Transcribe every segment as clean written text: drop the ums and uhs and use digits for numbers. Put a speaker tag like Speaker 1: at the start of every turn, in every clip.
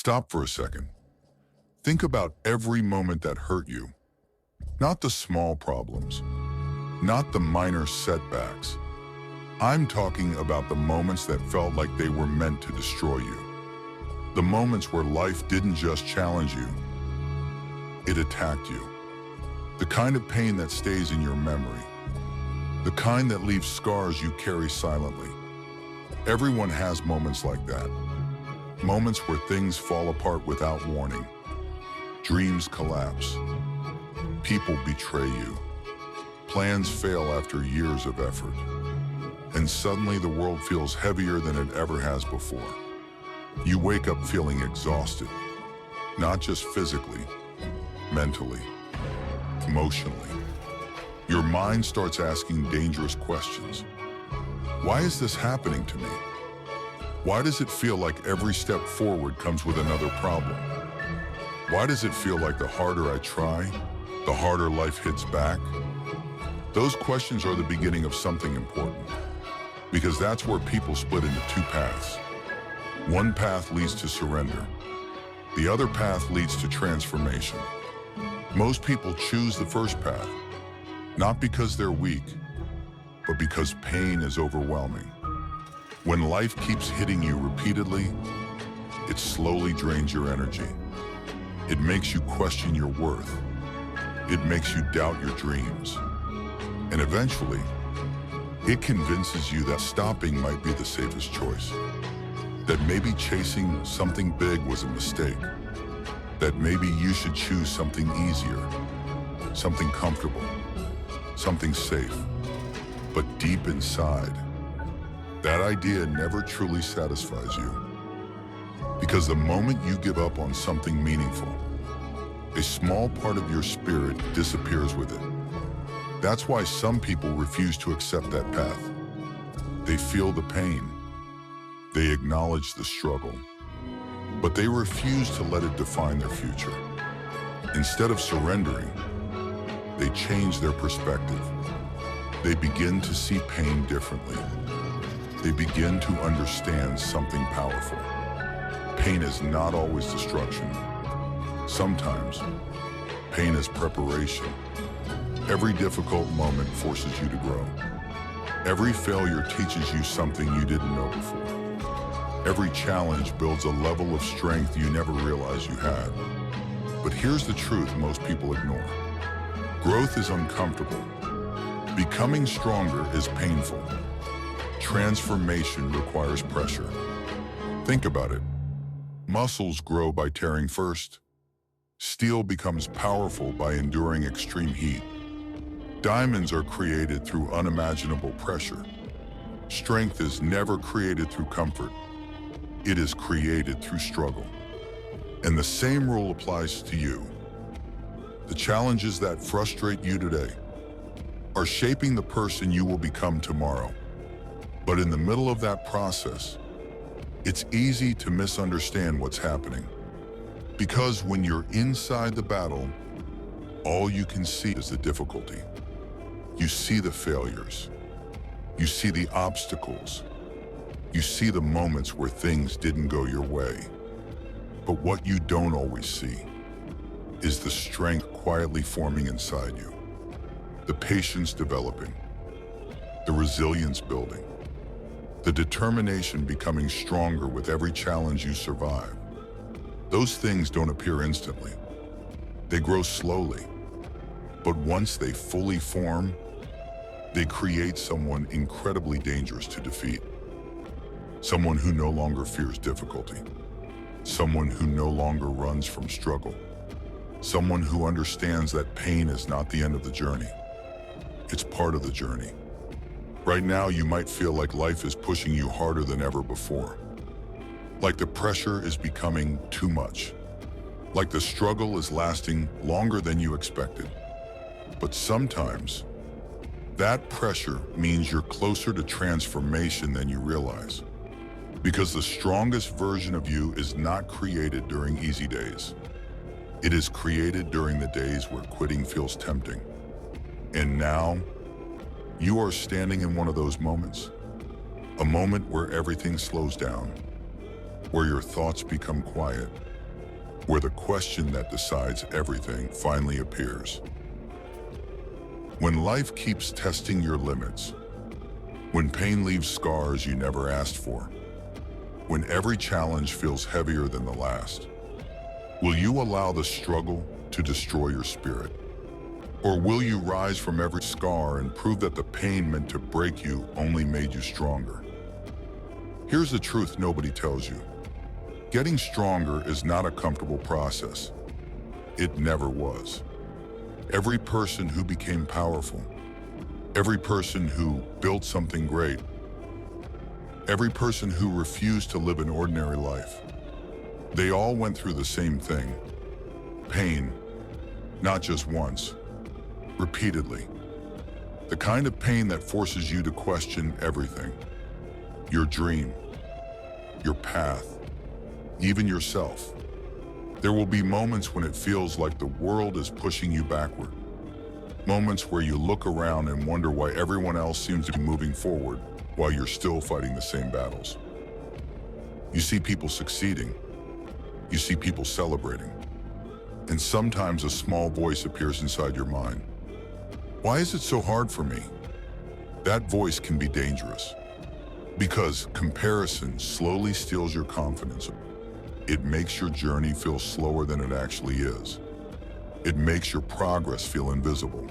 Speaker 1: Stop for a second. Think about every moment that hurt you. Not the small problems, not the minor setbacks. I'm talking about the moments that felt like they were meant to destroy you. The moments where life didn't just challenge you, it attacked you. The kind of pain that stays in your memory. The kind that leaves scars you carry silently. Everyone has moments like that. Moments where things fall apart without warning. Dreams collapse. People betray you. Plans fail after years of effort. And suddenly the world feels heavier than it ever has before. You wake up feeling exhausted, not just physically, mentally, emotionally. Your mind starts asking dangerous questions. Why is this happening to me? Why does it feel like every step forward comes with another problem? Why does it feel like the harder I try, the harder life hits back? Those questions are the beginning of something important, because that's where people split into two paths. One path leads to surrender. The other path leads to transformation. Most people choose the first path, not because they're weak, but because pain is overwhelming. When life keeps hitting you repeatedly, it slowly drains your energy. It makes you question your worth. It makes you doubt your dreams. And eventually, it convinces you that stopping might be the safest choice. That maybe chasing something big was a mistake. That maybe you should choose something easier, something comfortable, something safe. But deep inside, that idea never truly satisfies you. Because the moment you give up on something meaningful, a small part of your spirit disappears with it. That's why some people refuse to accept that path. They feel the pain. They acknowledge the struggle. But they refuse to let it define their future. Instead of surrendering, they change their perspective. They begin to see pain differently. They begin to understand something powerful. Pain is not always destruction. Sometimes, pain is preparation. Every difficult moment forces you to grow. Every failure teaches you something you didn't know before. Every challenge builds a level of strength you never realized you had. But here's the truth most people ignore. Growth is uncomfortable. Becoming stronger is painful. Transformation requires pressure. Think about it. Muscles grow by tearing first. Steel becomes powerful by enduring extreme heat. Diamonds are created through unimaginable pressure. Strength is never created through comfort. It is created through struggle. And the same rule applies to you. The challenges that frustrate you today are shaping the person you will become tomorrow. But in the middle of that process, it's easy to misunderstand what's happening. Because when you're inside the battle, all you can see is the difficulty. You see the failures. You see the obstacles. You see the moments where things didn't go your way. But what you don't always see is the strength quietly forming inside you, the patience developing, the resilience building, the determination becoming stronger with every challenge you survive. Those things don't appear instantly. They grow slowly. But once they fully form, they create someone incredibly dangerous to defeat. Someone who no longer fears difficulty. Someone who no longer runs from struggle. Someone who understands that pain is not the end of the journey. It's part of the journey. Right now, you might feel like life is pushing you harder than ever before. Like the pressure is becoming too much. Like the struggle is lasting longer than you expected. But sometimes, that pressure means you're closer to transformation than you realize. Because the strongest version of you is not created during easy days. It is created during the days where quitting feels tempting. And now, you are standing in one of those moments. A moment where everything slows down, where your thoughts become quiet, where the question that decides everything finally appears. When life keeps testing your limits, when pain leaves scars you never asked for, when every challenge feels heavier than the last, will you allow the struggle to destroy your spirit? Or will you rise from every scar and prove that the pain meant to break you only made you stronger? Here's the truth nobody tells you. Getting stronger is not a comfortable process. It never was. Every person who became powerful, every person who built something great, every person who refused to live an ordinary life, they all went through the same thing. Pain, not just once, repeatedly. The kind of pain that forces you to question everything. Your dream, your path, even yourself. There will be moments when it feels like the world is pushing you backward. Moments where you look around and wonder why everyone else seems to be moving forward while you're still fighting the same battles. You see people succeeding. You see people celebrating. And sometimes a small voice appears inside your mind. Why is it so hard for me? That voice can be dangerous because comparison slowly steals your confidence. It makes your journey feel slower than it actually is. It makes your progress feel invisible.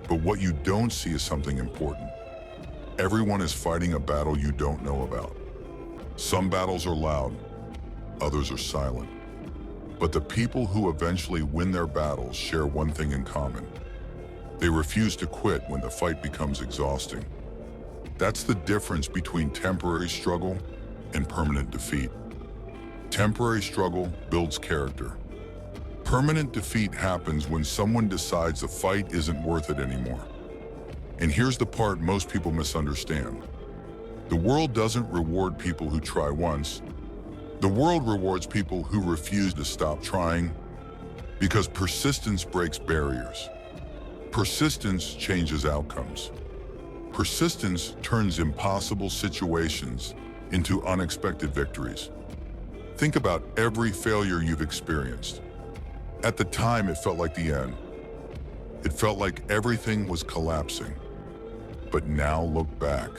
Speaker 1: But what you don't see is something important. Everyone is fighting a battle you don't know about. Some battles are loud, others are silent. But the people who eventually win their battles share one thing in common. They refuse to quit when the fight becomes exhausting. That's the difference between temporary struggle and permanent defeat. Temporary struggle builds character. Permanent defeat happens when someone decides the fight isn't worth it anymore. And here's the part most people misunderstand. The world doesn't reward people who try once. The world rewards people who refuse to stop trying because persistence breaks barriers. Persistence changes outcomes. Persistence turns impossible situations into unexpected victories. Think about every failure you've experienced. At the time, it felt like the end. It felt like everything was collapsing. But now look back.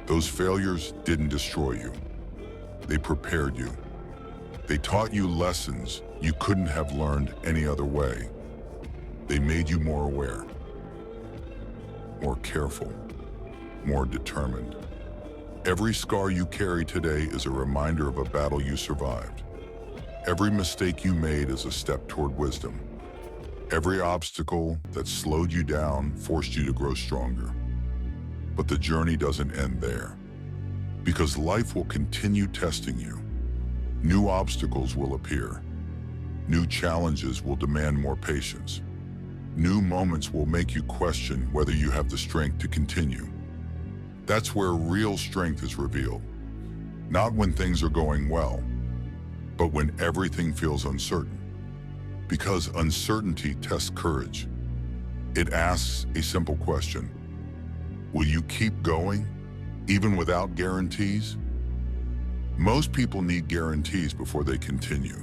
Speaker 1: Those failures didn't destroy you. They prepared you. They taught you lessons you couldn't have learned any other way. They made you more aware, more careful, more determined. Every scar you carry today is a reminder of a battle you survived. Every mistake you made is a step toward wisdom. Every obstacle that slowed you down forced you to grow stronger. But the journey doesn't end there, because life will continue testing you. New obstacles will appear. New challenges will demand more patience. New moments will make you question whether you have the strength to continue. That's where real strength is revealed. Not when things are going well, but when everything feels uncertain. Because uncertainty tests courage. It asks a simple question. Will you keep going, even without guarantees? Most people need guarantees before they continue.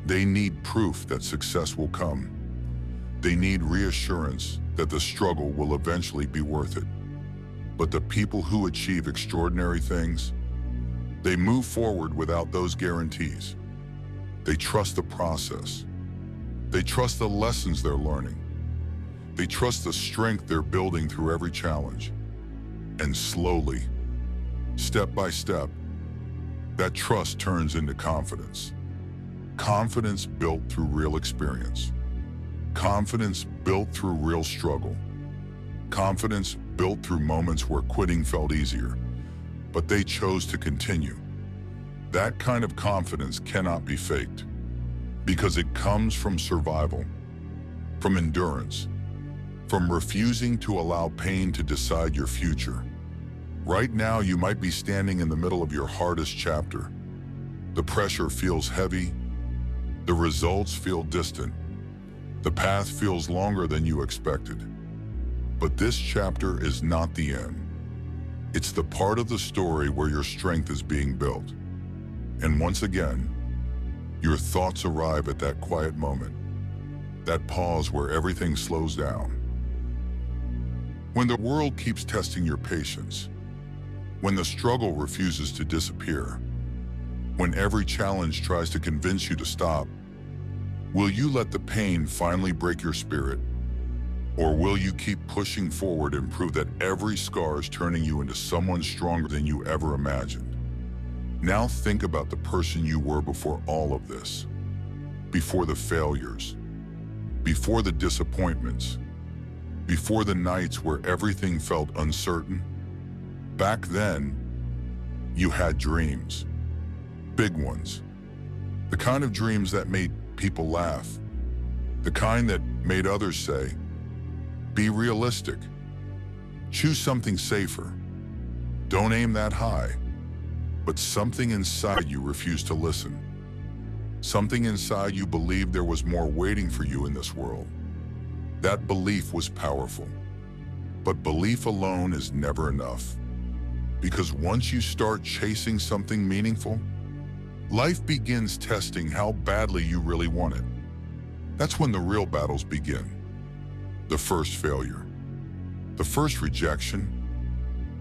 Speaker 1: They need proof that success will come. They need reassurance that the struggle will eventually be worth it. But the people who achieve extraordinary things, they move forward without those guarantees. They trust the process. They trust the lessons they're learning. They trust the strength they're building through every challenge. And slowly, step by step, that trust turns into confidence. Confidence built through real experience. Confidence built through real struggle. Confidence built through moments where quitting felt easier, but they chose to continue. That kind of confidence cannot be faked, because it comes from survival, from endurance, from refusing to allow pain to decide your future. Right now, you might be standing in the middle of your hardest chapter. The pressure feels heavy. The results feel distant. The path feels longer than you expected. But this chapter is not the end. It's the part of the story where your strength is being built. And once again, Your thoughts arrive at that quiet moment, that pause where everything slows down. When the world keeps testing your patience, when the struggle refuses to disappear, when every challenge tries to convince you to stop, will you let the pain finally break your spirit? Or will you keep pushing forward and prove that every scar is turning you into someone stronger than you ever imagined? Now think about the person you were before all of this, before the failures, before the disappointments, before the nights where everything felt uncertain. Back then, you had dreams, big ones, the kind of dreams that made people laugh, the kind that made others say, "Be realistic. Choose something safer. Don't aim that high." But something inside you refused to listen. Something inside you believed there was more waiting for you in this world. That belief was powerful. But belief alone is never enough. Because once you start chasing something meaningful, life begins testing how badly you really want it. That's when the real battles begin. The first failure, the first rejection,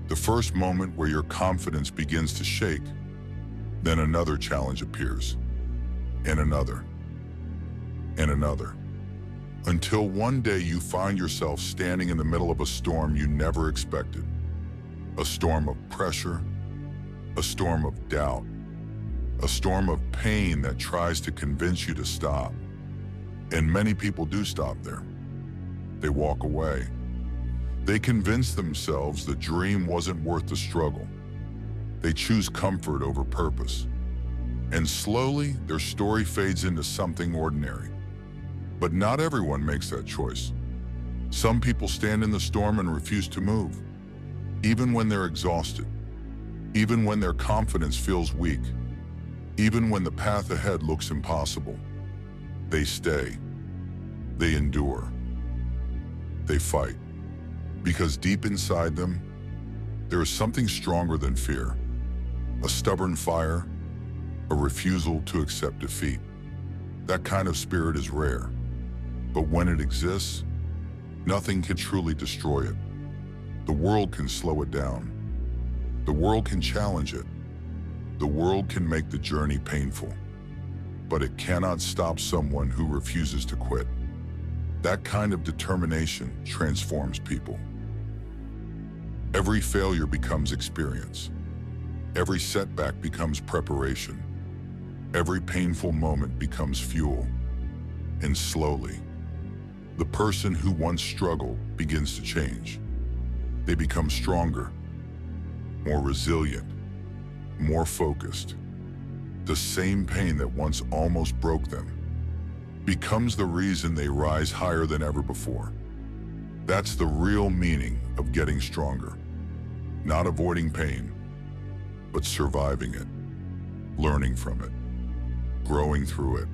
Speaker 1: the first moment where your confidence begins to shake. Then another challenge appears, and another, and another. Until one day you find yourself standing in the middle of a storm you never expected. A storm of pressure, a storm of doubt, a storm of pain that tries to convince you to stop. And many people do stop there. They walk away. They convince themselves the dream wasn't worth the struggle. They choose comfort over purpose. And slowly, their story fades into something ordinary. But not everyone makes that choice. Some people stand in the storm and refuse to move, even when they're exhausted, even when their confidence feels weak, even when the path ahead looks impossible. They stay. They endure. They fight. Because deep inside them, there is something stronger than fear. A stubborn fire, a refusal to accept defeat. That kind of spirit is rare. But when it exists, nothing can truly destroy it. The world can slow it down. The world can challenge it. The world can make the journey painful. But it cannot stop someone who refuses to quit. That kind of determination transforms people. Every failure becomes experience. Every setback becomes preparation. Every painful moment becomes fuel. And slowly, the person who once struggled begins to change. They become stronger, more resilient, more focused. The same pain that once almost broke them becomes the reason they rise higher than ever before. That's the real meaning of getting stronger. Not avoiding pain, but surviving it, learning from it, growing through it.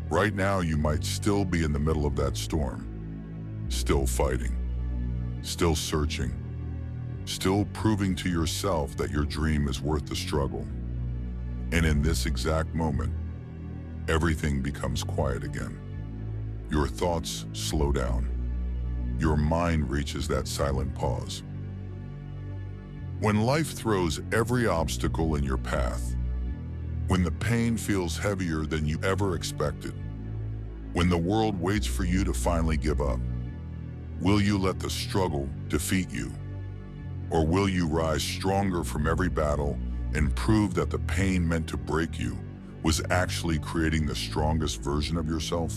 Speaker 1: Right now, you might still be in the middle of that storm, still fighting, still searching, still proving to yourself that your dream is worth the struggle. And in this exact moment, everything becomes quiet again. Your thoughts slow down. Your mind reaches that silent pause. When life throws every obstacle in your path, when the pain feels heavier than you ever expected, when the world waits for you to finally give up, will you let the struggle defeat you? Or will you rise stronger from every battle and prove that the pain meant to break you was actually creating the strongest version of yourself?